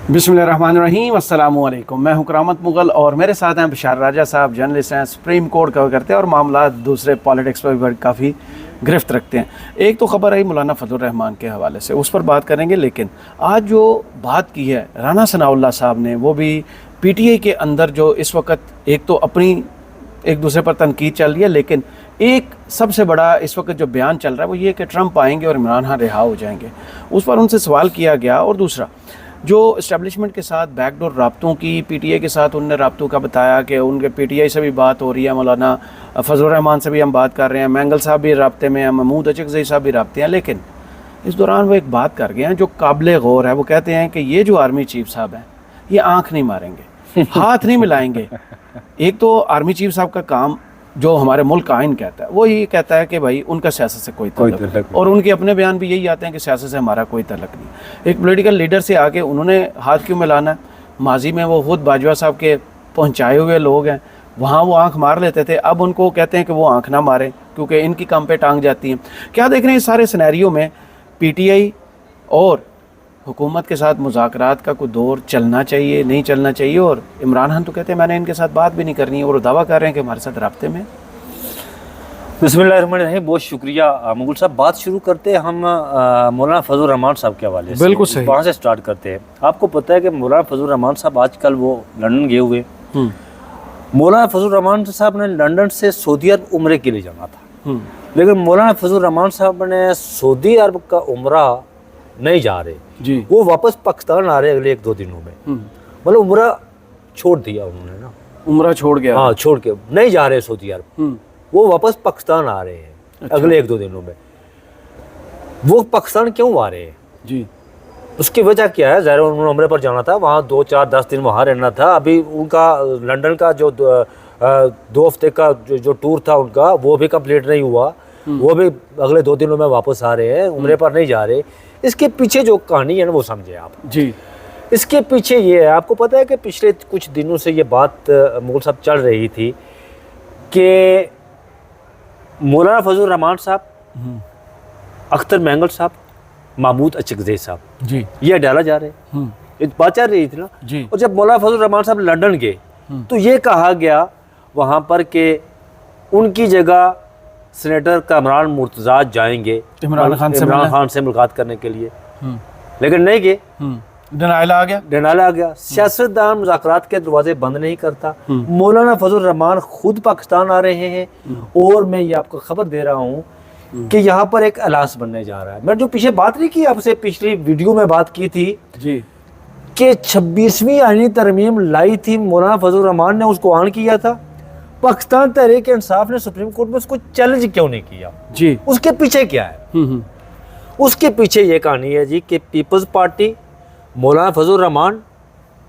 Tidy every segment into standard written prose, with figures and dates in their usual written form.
बिस्मिल्लाहिर्रहमानिर्रहीम, अस्सलामुअलैकुम। मैं हूं करामत मुग़ल और मेरे साथ हैं बशार राजा साहब, जर्नलिस्ट हैं, सुप्रीम कोर्ट कवर करते हैं और मामला दूसरे पॉलिटिक्स पर भी काफ़ी गिरफ्त रखते हैं। एक तो ख़बर आई मौलाना फजल रहमान के हवाले से, उस पर बात करेंगे, लेकिन आज जो बात की है राना सनाउल्लाह साहब ने, वो भी PTI के अंदर जो इस वक्त एक तो अपनी एक दूसरे पर तनकीद चल रही है, लेकिन एक सबसे बड़ा इस वक्त जो बयान चल रहा है वो ये कि ट्रंप आएंगे और इमरान खान रिहा हो जाएंगे। उस पर उनसे सवाल किया गया। और दूसरा जो इस्टेब्लिशमेंट के साथ बैकडोर राब्तों की, PTI के साथ उनने राब्तों का बताया कि उनके PTI से भी बात हो रही है, मौलाना फजल रहमान से भी हम बात कर रहे हैं, मैंगल साहब भी राब्ते में हैं, महमूद अचकज़ई साहब भी राब्ते हैं। लेकिन इस दौरान वो एक बात कर गए हैं जो काबिल गौर है। वो कहते हैं कि ये जो आर्मी चीफ साहब हैं ये आँख नहीं मारेंगे, हाथ नहीं मिलाएंगे। एक तो आर्मी चीफ साहब का काम जो हमारे मुल्क का आइन कहता है वो ये कहता है कि भाई उनका सियासत से कोई तल्लुक, और उनके अपने बयान भी यही आते हैं कि सियासत से हमारा कोई तल्लुक नहीं। एक पॉलिटिकल लीडर से आके उन्होंने हाथ क्यों मिलाना है? माजी में वो खुद बाजवा साहब के पहुंचाए हुए लोग हैं, वहाँ वो आंख मार लेते थे, अब उनको कहते हैं कि वो आंख ना मारें क्योंकि इनकी काम पे टांग जाती हैं। क्या देख रहे हैं इस सारे सिनेरियो में PTI और हुकूमत के साथ मुज़ाकरात का कोई दौर चलना चाहिए, नहीं चलना चाहिए? और इमरान खान तो कहते हैं मैंने इनके साथ बात भी नहीं करनी है, और दावा कर रहे हैं कि हमारे साथ राब्ते में। बिस्मिल्लाहिर्रहमानिर्रहीम, बहुत शुक्रिया मुगल साहब। बात शुरू करते हैं हम मौलाना फजल रहमान साहब के हवाले से। बिल्कुल सही, वहाँ से स्टार्ट करते हैं। आपको पता है कि मौलाना फजल रहमान साहब आजकल वो लंदन गए हुए। मौलाना फजल रहमान साहब ने लंदन से सऊदी अरब उम्रे के लिए जाना था, लेकिन मौलाना फजल रहमान साहब ने सऊदी अरब का उम्रा नहीं जा रहे जी, वो वापस पाकिस्तान आ रहे अगले 1-2 दिनों में। मतलब उम्रा छोड़ दिया उन्होंने ना, उम्रा छोड़ गया। हाँ, छोड़ के नहीं जा रहे सऊदी अरब, वो वापस पाकिस्तान आ रहे हैं। अच्छा। अगले 1-2 दिनों में। वो पाकिस्तान क्यों आ रहे हैं जी? उसकी वजह क्या है? ज़ाहिर उन्होंने उम्रे पर जाना था, वहाँ 2-4-10 दिन वहाँ रहना था। अभी उनका लंदन का जो 2 हफ्ते का जो टूर था उनका, वो भी कंप्लीट नहीं हुआ। वो भी अगले 2 दिनों में वापस आ रहे हैं, उम्रे पर नहीं जा रहे। इसके पीछे जो कहानी है ना वो समझे आप जी। इसके पीछे ये है, आपको पता है कि पिछले कुछ दिनों से ये बात मुगल साहब चल रही थी कि मौलाना फजल रहमान साहब, अख्तर मैंगल साहब, महमूद अचकज़ई साहब जी, ये डाला जा रहे हैं। ये बात चल रही थी ना जी। और जब मौलाना फजल रहमान साहब लंदन गए तो ये कहा गया वहाँ पर कि उनकी जगह सेनेटर कामरान मुर्तज़ा जाएंगे इमरान खान से मुलाकात करने के लिए, लेकिन नहीं गए। डिनायल आ गया। सियासतदान मुज़ाकरात के दरवाजे बंद नहीं करता। मौलाना फजल रहमान खुद पाकिस्तान आ रहे हैं और मैं ये आपको खबर दे रहा हूँ कि यहाँ पर एक अलास बनने जा रहा है। मैं जो पीछे बात नहीं की आपसे, पिछली वीडियो में बात की थी जी कि 26वीं आईनी तरमीम लाई थी, मौलाना फजल रहमान ने उसको ऑन किया था। पाकिस्तान तहरीक इंसाफ ने सुप्रीम कोर्ट में उसको चैलेंज क्यों नहीं किया जी? उसके पीछे क्या है? उसके पीछे ये कहानी है जी कि पीपल्स पार्टी, मौलाना फजल रहमान,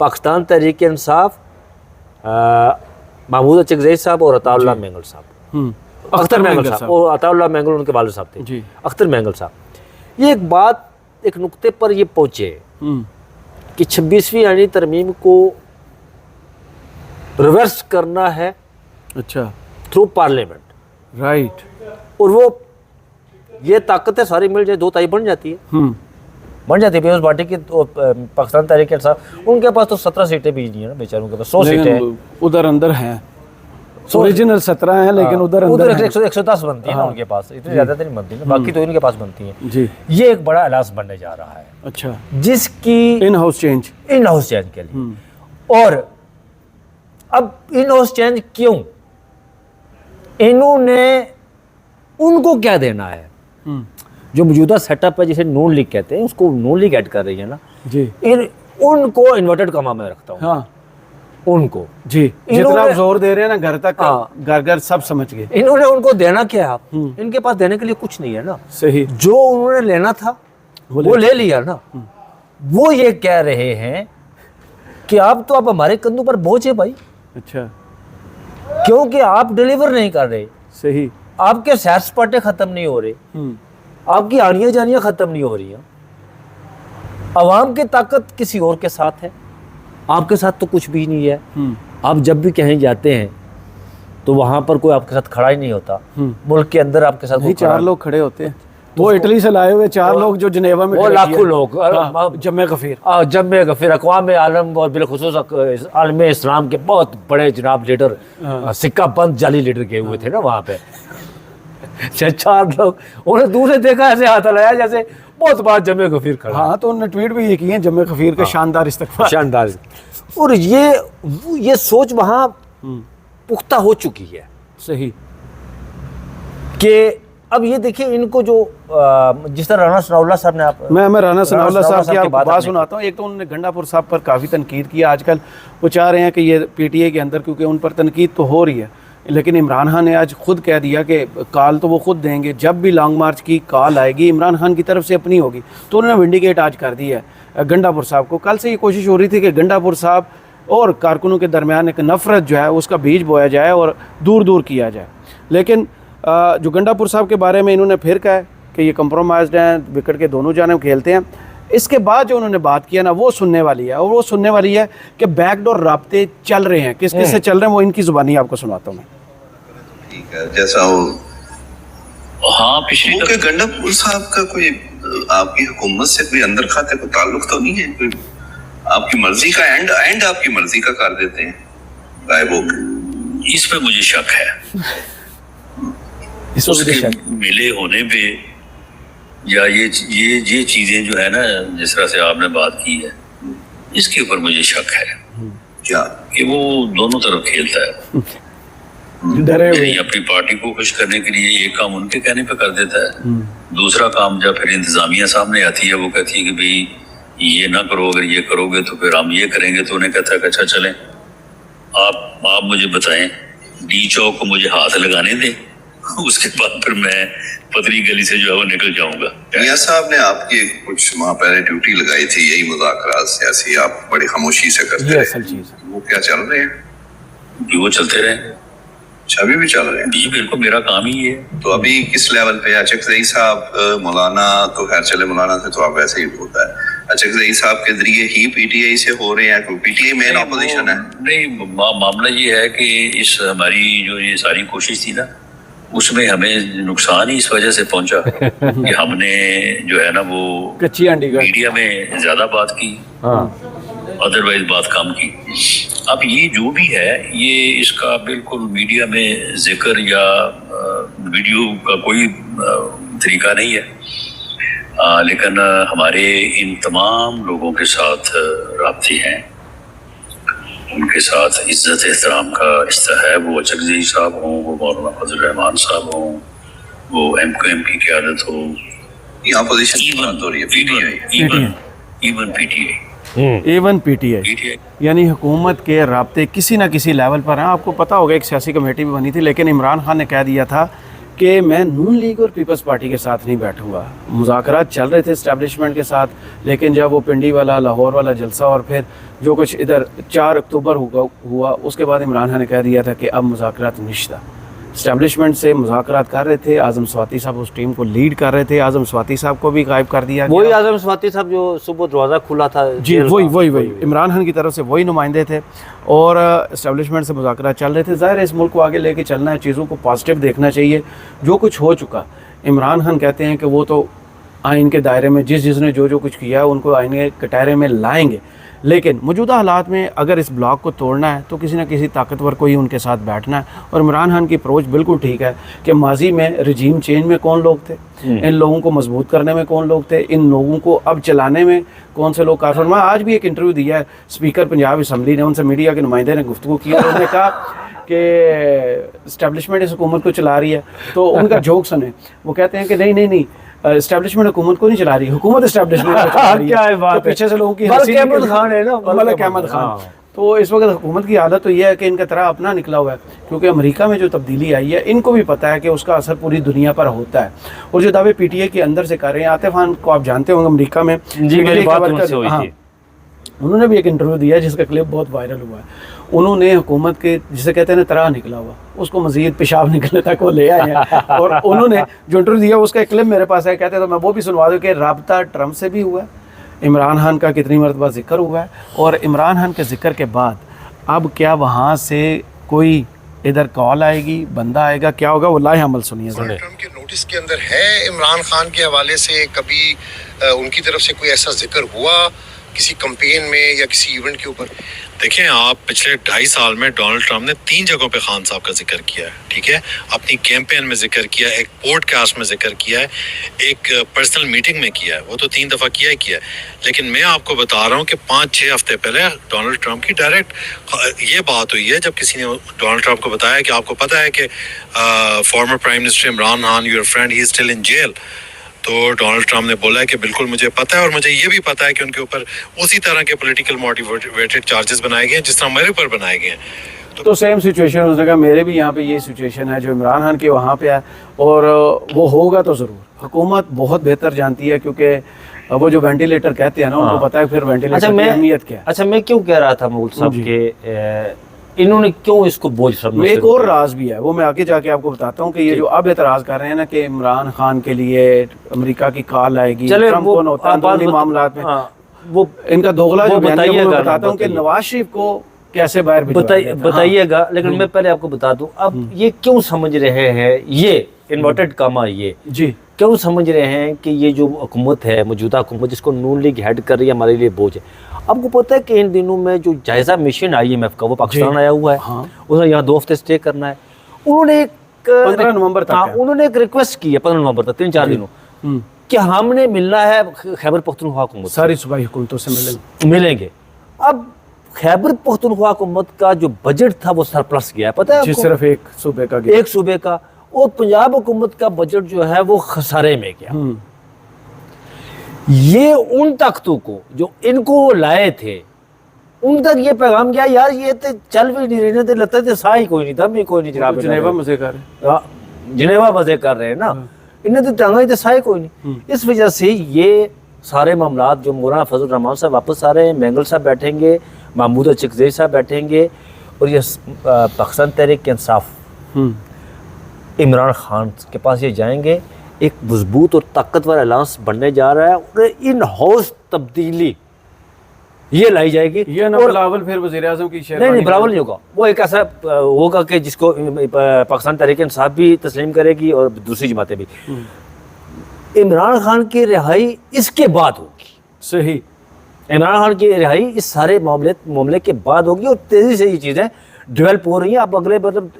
पाकिस्तान तहरीक इंसाफ, महमूद अचकज़ई साहब और अताउल्लाह मैंगल साहब, अख्तर मैंगल साहब, और अताउल्लाह मैंगल उनके वालिद साहब थे जी, अख्तर मैंगल साहब, ये एक बात एक नुक्ते पर ये पहुँचे कि 26वीं आईनी तरमीम को रिवर्स करना है। अच्छा, थ्रू पार्लियामेंट, राइट। और वो ये ताकतें सारी मिल जाए 2 बन जाती है, बन जाती है पीपल्स पार्टी की। पाकिस्तान तहरीक इंसाफ, उनके पास तो 17 सीटें भी नहीं है ना बेचारों के पास, 100 सीटें उधर अंदर हैं। ओरिजिनल 17 हैं, लेकिन उधर 110 बनती है ना उनके पास, इतनी ज़्यादा तो नहीं बनती ना, बाकी तो इनके पास बनती हैं जी। ये एक बड़ा अलास बनने जा रहा है। अच्छा, जिसकी इन हाउस चेंज के लिए। और अब इन हाउस चेंज क्यों? इन्होंने उनको क्या देना है? जो मौजूदा सेटअप है जिसे नून लीग कहते हैं, उसको नून लीग ऐड कर रही है ना जी। उनको इन्वर्टेड कॉमा में रखता हूँ। हाँ, उनको जी, जितना जोर दे रहे हैं ना घर तक, घर घर सब समझ गए। इन्होंने उनको देना क्या है? आप इनके पास देने के लिए कुछ नहीं है ना। सही, जो उन्होंने लेना था वो ले लिया ना। वो ये कह रहे हैं कि आप तो आप हमारे कंधों पर बोझ है भाई। अच्छा, क्योंकि आप डिलीवर नहीं कर रहे। सही, आपके सैर सपाटे खत्म नहीं हो रहे, आपकी आनियां जानियां खत्म नहीं हो रही हैं। अवाम की ताकत किसी और के साथ है, आपके साथ तो कुछ भी नहीं है। आप जब भी कहीं जाते हैं तो वहां पर कोई आपके साथ खड़ा ही नहीं होता। मुल्क के अंदर आपके साथ 4 लोग खड़े होते हैं। वो इटली से लाए हुए 4 लोग जो जनेवा में वो खड़े लाखों किए। लोग हाँ, जम्मे गफीर। जम्मे गफीर अक़वाम आलम और बिलखुसूस आलम इस्लाम के बहुत बड़े जनाब लीडर, सिक्का बंद जाली लीडर गए हुए थे ना वहाँ पे। 4 लोग, उन्हें दूर से देखा, ऐसे हाथ हिलाया जैसे बहुत बार जम्मे गफीर खड़ा। हाँ, तो उन्होंने ट्वीट भी ये किए हैं, जम्मे गफीर के शानदार इस्तकबाल। शानदार। और ये सोच वहाँ पुख्ता हो चुकी है सही कि अब ये देखिए इनको जो जिस तरह राना सनाउल्लाह साहब ने मैं राना सनाउल्लाह साहब की आपको बात आपने सुनाता हूँ। एक तो उन्होंने गंडापुर साहब पर काफ़ी तनकीद की। आजकल वो चाह रहे हैं कि ये पीटीआई के अंदर, क्योंकि उन पर तनकीद तो हो रही है, लेकिन इमरान खान ने आज खुद कह दिया कि कॉल तो वो खुद देंगे, जब भी लॉन्ग मार्च की कॉल आएगी इमरान खान की तरफ से अपनी होगी। तो उन्होंने विंडिकेट आज कर दी है गंडापुर साहब को। कल से ये कोशिश हो रही थी कि गंडापुर साहब और कारकुनों के दरमियान एक नफ़रत जो है उसका बीज बोया जाए और दूर दूर किया जाए। लेकिन जो गंडापुर साहब के बारे में इन्होंने फिर कहा है कि ये कंप्रोमाइज़्ड हैं, विकेट के दोनों जानिब खेलते हैं। इसके बाद जो उन्होंने बात किया ना, वो सुनने वाली है। और वो सुनने वाली है कि बैकडोर राब्ते चल रहे हैं, किस किस से चल रहे हैं, वो इनकी ज़ुबानी आपको सुनाता हूँ मैं। ठीक है, जैसा हो। हाँ, पिछली के गंडापुर साहब का कोई आपकी हुकूमत से कोई अंदर खाते को ताल्लुक तो नहीं है? कोई आपकी मर्जी का एंड आपकी मर्जी का कर देते हैं गायब होकर? इस पे मुझे शक है। उसके मिले होने पे या ये चीजें जो है ना, जिस तरह से आपने बात की है, इसके ऊपर मुझे शक है क्या कि वो दोनों तरफ खेलता है। डरे हुए। यानी अपनी पार्टी को खुश करने के लिए एक काम उनके कहने पे कर देता है, दूसरा काम जब फिर इंतजामिया सामने आती है वो कहती है कि भाई ये ना करो, अगर ये करोगे तो फिर हम ये करेंगे। तो उन्हें कहता है कि अच्छा चलें, आप मुझे बताएं, डी चौक को मुझे हाथ लगाने दें, उसके बाद फिर मैं पतली गली से जो है वो निकल जाऊंगा। मियां साहब ने आपकी कुछ माह पहले ड्यूटी लगाई थी, यही मुज़ाकरात सियासी आप बड़ी खामोशी से करते ये रहे, असल चीज़ है। वो क्या चल रहे हैं? कि वो चलते रहे। अभी भी चल रहे हैं? जी बिल्कुल, मेरा काम ही है। तो अभी किस लेवल पे? अचकज़ई साहब, मौलाना तो खैर चले, मौलाना से तो आप वैसे ही होता है, अचकज़ई साहब के जरिए ही पीटीआई से हो रहे हैं, क्योंकि पीटीआई मेन ऑपोजिशन है। नहीं, मामला ये है कि इस हमारी जो ये सारी कोशिश थी ना, उसमें हमें नुकसान ही इस वजह से पहुंचा कि हमने जो है ना वो कच्ची अंडी का मीडिया में ज्यादा बात की, अदरवाइज बात कम की। अब ये जो भी है, ये इसका बिल्कुल मीडिया में जिक्र या वीडियो का कोई तरीका नहीं है। लेकिन हमारे इन तमाम लोगों के साथ राब्ते हैं, उनके साथ इज्जत एहतराम का रिश्ता है। वो अचकज़ई साहब हों, वो मौलाना फजल रहमान साहब हों, वो एमक्यूएम की क़यादत हो, यहाँ पोजीशन की बात हो रही है, पीटीआई, इवन पीटीआई, एवन पीटीआई, यानी हुकूमत के राब्ते किसी न किसी लेवल पर हैं। आपको पता होगा एक सियासी कमेटी भी बनी थी, लेकिन इमरान खान ने कह दिया था कि मैं नून लीग और पीपल्स पार्टी के साथ नहीं बैठूंगा। मुज़ाकरात चल रहे थे इस्टेब्लिशमेंट के साथ, लेकिन जब वो पिंडी वाला, लाहौर वाला जलसा और फिर जो कुछ इधर 4 अक्टूबर हुआ, उसके बाद इमरान खान ने कह दिया था कि अब मुज़ाकरात निश्ता। इस्टेब्लिशमेंट से मुज़ाकरात कर रहे थे, आज़म स्वाति साहब उस टीम को लीड कर रहे थे, आज़म स्वाति साहब को भी गायब कर दिया गया। वही आज़म स्वाति साहब जो सुबह दरवाज़ा खुला था जी, वही इमरान खान की तरफ से वही नुमाइंदे थे और इस्टेब्लिशमेंट से मुज़ाकरात चल रहे थे। ज़ाहिर है इस मुल्क को आगे लेके चलना है, चीज़ों को पॉजिटिव देखना चाहिए। जो कुछ हो चुका, इमरान खान कहते हैं कि वो तो आइन के दायरे में जिसने जो कुछ किया है उनको आइन के कटारे में लाएंगे, लेकिन मौजूदा हालात में अगर इस ब्लॉक को तोड़ना है तो किसी न किसी ताकतवर को ही उनके साथ बैठना है। और इमरान खान की अप्रोच बिल्कुल ठीक है कि माजी में रजीम चेंज में कौन लोग थे, इन लोगों को मजबूत करने में कौन लोग थे, इन लोगों को अब चलाने में कौन से लोग काफिर। मैं आज भी एक इंटरव्यू दिया है स्पीकर पंजाब असम्बली ने, उनसे मीडिया के नुमाइंदे ने गुफ्तगू की, उन्होंने कहा कि इस्टेब्लिशमेंट इस हुकूमत को चला रही है। तो उनका जोक सुने, वो कहते हैं कि नहीं एस्टेब्लिशमेंट हुकूमत को नहीं चला रही, हुकूमत एस्टेब्लिशमेंट को चला रही है। क्या है बात, तो पीछे से लोगों की मलिक अहमद खान है ना, मलिक अहमद खान। तो इस वक्त हुकूमत की हालत तो यह है कि इनका तरह अपना निकला हुआ है, क्योंकि अमेरिका में जो तब्दीली आई है इनको भी पता है कि उसका असर पूरी दुनिया पर होता है। और जो दावे पीटीआई के अंदर से कर रहे हैं, आतिफ खान को आप जानते होंगे अमेरिका में, उन्होंने भी एक इंटरव्यू दिया जिसका क्लिप बहुत वायरल हुआ है। उन्होंने हुकूमत के जिसे कहते हैं ना तरह निकला हुआ, उसको मजीद पेशाब निकलने तक वो ले आए हैं। और उन्होंने जो इंटरव्यू दिया उसका एक क्लिप मेरे पास है, कहते हैं तो मैं वो भी सुनवा दूँ कि राब्ता ट्रम्प से भी हुआ है, इमरान खान का कितनी मरतबा जिक्र हुआ है, और इमरान खान के जिक्र के बाद अब क्या वहाँ से कोई इधर कॉल आएगी, बंदा आएगा, क्या होगा, वो लाए अमल सुनिए। नोटिस के अंदर है इमरान खान के हवाले से कभी उनकी तरफ से कोई ऐसा जिक्र हुआ किसी कैंपेन में या किसी इवेंट के ऊपर? देखें, आप पिछले 2.5 साल में डोनाल्ड ट्रंप ने 3 जगहों पे खान साहब का जिक्र किया है, ठीक है। अपनी कैंपेन में जिक्र किया, एक पॉडकास्ट में जिक्र किया है, एक पर्सनल मीटिंग में किया है, वो तो 3 दफ़ा किया ही किया है। लेकिन मैं आपको बता रहा हूँ कि 5-6 हफ्ते पहले डोनाल्ड ट्रंप की डायरेक्ट ये बात हुई है, जब किसी ने डोनाल्ड ट्रंप को बताया कि आपको पता है कि former prime minister Imran Khan, your friend, he is still in jail. तो डोनाल्ड ट्रंप ने बोला है कि बिल्कुल मुझे पता है, और मुझे ये भी पता है कि उनके ऊपर उसी तरह के पॉलिटिकल मोटिवेटेड चार्जेस बनाए गए हैं जिस तरह मेरे ऊपर बनाए गए हैं। तो सेम सिचुएशन उसने कहा मेरे भी यहाँ पे ये सिचुएशन है जो इमरान खान के वहाँ पे है, और वो होगा तो ज़रूर। हुकूमत बहुत बेहतर जानती है, क्योंकि वो जो वेंटिलेटर कहते हैं ना, उनको पता है फिर वेंटिलेटर की अहमियत क्या है। अच्छा, मैं क्यों कह रहा था मुगल साहब के इन्होंने क्यों इसको बोझ समझा? एक और राज भी है, वो मैं आगे जाके आपको बताता हूँ कि ये जो अब एतराज़ कर रहे हैं ना कि इमरान खान के लिए अमेरिका की कॉल आएगी, ट्रंप कौन होता है अंदरूनी मामलात में, वो इनका दोगला जो बयान है, वो मैं बताता हूँ कि नवाज शरीफ को कैसे बाहर बताइएगा। लेकिन मैं पहले आपको बता दूं, अब ये क्यों समझ रहे हैं, ये इन्वर्टेड कामा ये जी क्यों समझ रहे हैं कि ये जो हुकूमत है, मौजूदा हुकूमत जिसको नून लीग हेड कर रही है, हमारे लिए बोझ है। आपको पता है कि इन दिनों में जो जायजा मिशन IMF का वो पाकिस्तान आया हुआ है, उसने यहाँ 2 हफ्ते स्टे करना है। उन्होंने एक 15 नवंबर तक उन्होंने एक रिक्वेस्ट की है 15 नवंबर तक, 3-4 दिनों, कि हमने मिलना है खैबर पख्तूनख्वा हुकूमत, सारी सूबाई हुकूमतों से मिलेंगे। अब खैबर पख्तूनख्वा हुकूमत का जो बजट था वो सरप्लस गया है, पता है आपको? सिर्फ एक सूबे का, एक सूबे का। और पंजाब हुकूमत का बजट जो है वो खसारे में गया। ये उन तख्तों को जो इनको लाए थे उन तक ये पैगाम गया, यार ये तो चल भी नहीं रहे थे, लगता है सा ही कोई नहीं, दम ही कोई नहीं, जनाब जिनेवा मजे कर रहे हैं, जिनेवा मजे कर रहे हैं ना, इन्हें तो टांगा ही तो सा ही कोई नहीं। इस वजह से ये सारे मामलात जो मौलाना फजल रहमान साहब वापस आ रहे हैं, मैंगल साहब बैठेंगे, महमूद चिकज़ई साहब बैठेंगे, और ये पाकिस्तान तहरीक इंसाफ इमरान खान के पास ये जाएंगे, एक मजबूत और ताकतवर अलायंस बनने जा रहा है, और इन हाउस तब्दीली ये लाई जाएगी। ये ना बिलावल फिर वज़ीर-ए-आज़म की शेरवानी नहीं, बिलावल नहीं होगा, वो एक ऐसा होगा कि जिसको पाकिस्तान तहरीक इंसाफ भी तस्लीम करेगी और दूसरी जमातें भी। इमरान खान की रिहाई इसके बाद होगी। सही, इमरान खान की रिहाई इस सारे मामले के बाद होगी, और तेजी से ये चीज़ें डेवलप हो रही हैं। आप अगले मतलब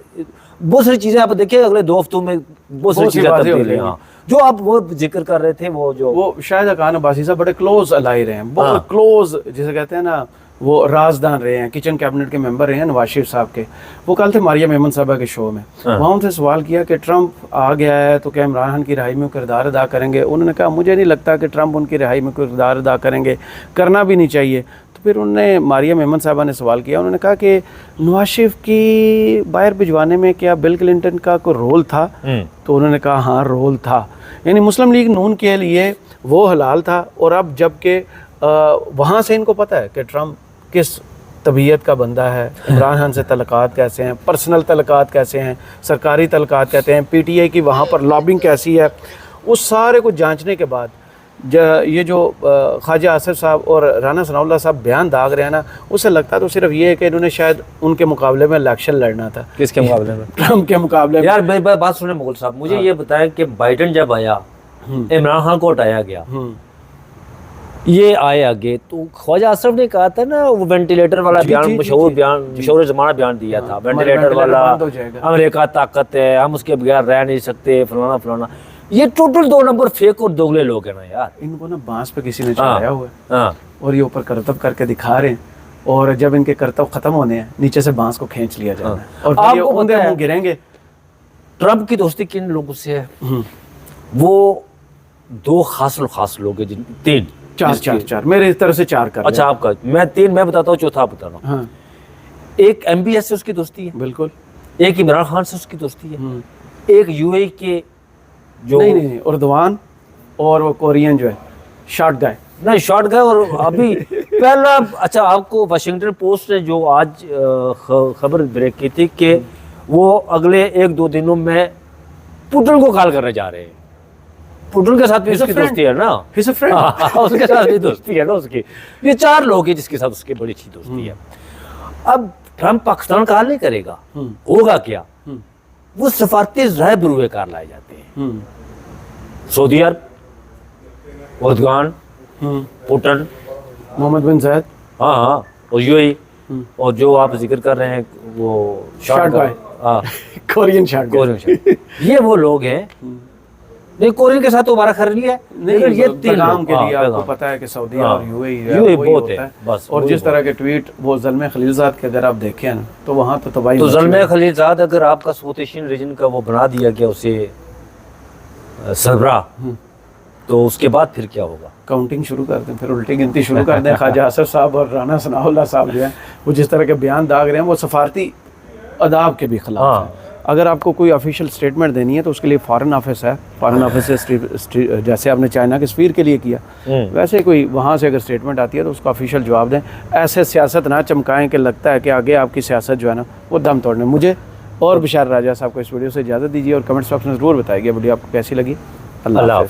बहुत सारी चीज़ें आप देखिए अगले 2 हफ्तों में बहुत सारी चीज़ें तब्दील हैं। जो आप वो जिक्र कर रहे थे, वो शाहिद खान अब्बासी साहब बड़े क्लोज अलाई रहे हैं, बहुत क्लोज, जिसे कहते हैं ना, वो राजदान रहे हैं, किचन कैबिनेट के मेंबर रहे हैं नवाज शरीफ साहब के। वो कल थे मारिया मेमन साहबा के शो में, वहाँ उनसे सवाल किया कि ट्रंप आ गया है तो क्या इमरान खान की रिहाई में किरदार अदा करेंगे? उन्होंने कहा मुझे नहीं लगता कि ट्रंप उनकी रिहाई में किरदार अदा करेंगे, करना भी नहीं चाहिए। तो फिर उन्होंने मारिया मेमन साहबा ने सवाल किया, उन्होंने कहा कि नवाज शरीफ की बाहर भिजवाने में क्या बिल क्लिंटन का कोई रोल था? तो उन्होंने कहा हाँ, रोल था। यानी मुस्लिम लीग नून के लिए वो हलाल था, और अब जबकि वहाँ से इनको पता है कि ट्रंप किस तबीयत का बंदा है, इमरान खान से तलक़ात कैसे हैं, पर्सनल तलक़ात कैसे हैं, सरकारी तलक़ात कहते हैं, PTI की वहाँ पर लॉबिंग कैसी है, उस सारे को जांचने के बाद ये जो ख्वाजा आसिफ साहब और राना सनाउल्लाह साहब बयान दाग रहे हैं ना, उससे लगता तो सिर्फ ये है कि इन्होंने शायद उनके मुकाबले में इलेक्शन लड़ना था। किसके मुकाबले में? ट्रंप के मुकाबले में। यार बात सुने मुगल साहब, मुझे ये बताएं कि बाइडन जब आया, इमरान खान को हटाया गया, ये आए आगे, तो ख्वाजा आसिफ ने कहा था ना, वो वेंटिलेटर वाला बयान, मशहूर ज़माना बयान दिया था, वेंटिलेटर वाला, अमेरिका ताकत है, हम उसके बगैर रह नहीं सकते, फलाना फलाना। ये टोटल 2 नंबर फेक और दोगले लोग हैं ना यार। इनको ना बांस पे किसी ने चढ़ाया हुआ है, और ये ऊपर करतब करके दिखा रहे हैं, और जब इनके करतब खत्म होने हैं नीचे से बांस को खींच लिया जाना है, और आपको मुंह गिरेंगे। ट्रंप की दोस्ती किन लोगों से है? वो 2 खास लोग हैं, 3 4 मेरे तरफ से 4 कर। अच्छा, आपका मैं 3 मैं बताता हूँ, चौथा बता रहा हूँ। एक MBS से उसकी दोस्ती है, बिल्कुल। एक इमरान खान से उसकी दोस्ती है, एक UAE के जो नहीं उर्दवान, और वो कोरियन जो है शॉर्ट गाय, नहीं शॉर्ट गाय। और अभी पहला, अच्छा, आपको वाशिंगटन पोस्ट ने जो आज खबर ब्रेक की थी कि वो अगले 1-2 दिनों में पुतिन को कॉल करने जा रहे हैं। पुतिन के साथ भी उसकी दोस्ती है ना, उसके साथ भी दोस्ती है ना उसकी। ये 4 लोग हैं जिसके साथ उसकी बड़ी अच्छी दोस्ती है। अब ट्रंप पाकिस्तान कॉल नहीं करेगा, होगा क्या? वो सफारती राय बरूए कार लाए जाते हैं, सऊदी अरब, उर्दगान, पुटन, मोहम्मद बिन जायद, हाँ हाँ, और यूएई, और जो आप जिक्र कर रहे हैं वो शॉर्ट गाय, हाँ, कोरियन शॉर्ट कोरियन, ये वो लोग हैं। नहीं, कोरियन के साथ तो हमारा खैर नहीं है, लेकिन ये तीन पैगाम लोग, के लिए हाँ, आपको पैगाम। पता है कि सऊदी हाँ, और यूएई यूएई बहुत है, बस और वही जिस तरह के ट्वीट वो ज़ल्मे खलीलज़ाद के अगर आप देखें ना तो वहाँ तो तबाही तो मची ज़ल्मे है। खलीलज़ाद अगर आपका साउथ एशियन रीजन का वो बना दिया गया उसे सरबराह, तो उसके बाद फिर क्या होगा? काउंटिंग शुरू कर दें, फिर उल्टी गिनती शुरू कर दें। ख्वाजा असद साहब और राना सनाउल्लाह साहब जो हैं वो जिस तरह के बयान दाग रहे हैं वो सफारती अदाब के भी खिलाफ हाँ। है। अगर आपको कोई ऑफिशियल स्टेटमेंट देनी है तो उसके लिए फॉरेन ऑफिस है, फॉरेन ऑफिस से जैसे आपने चाइना के सफीर के लिए किया वैसे कोई वहाँ से अगर स्टेटमेंट आती है तो उसका ऑफिशियल जवाब दें। ऐसे सियासत ना चमकाएं कि लगता है कि आगे आपकी सियासत जो है ना वो दम तोड़ने। मुझे और बशार राजा साहब को इस वीडियो से इजाज़त दीजिए और कमेंट्स बॉक्स में ज़रूर बताइए वीडियो आपको कैसी लगी। अल्लाह हाफ़िज़।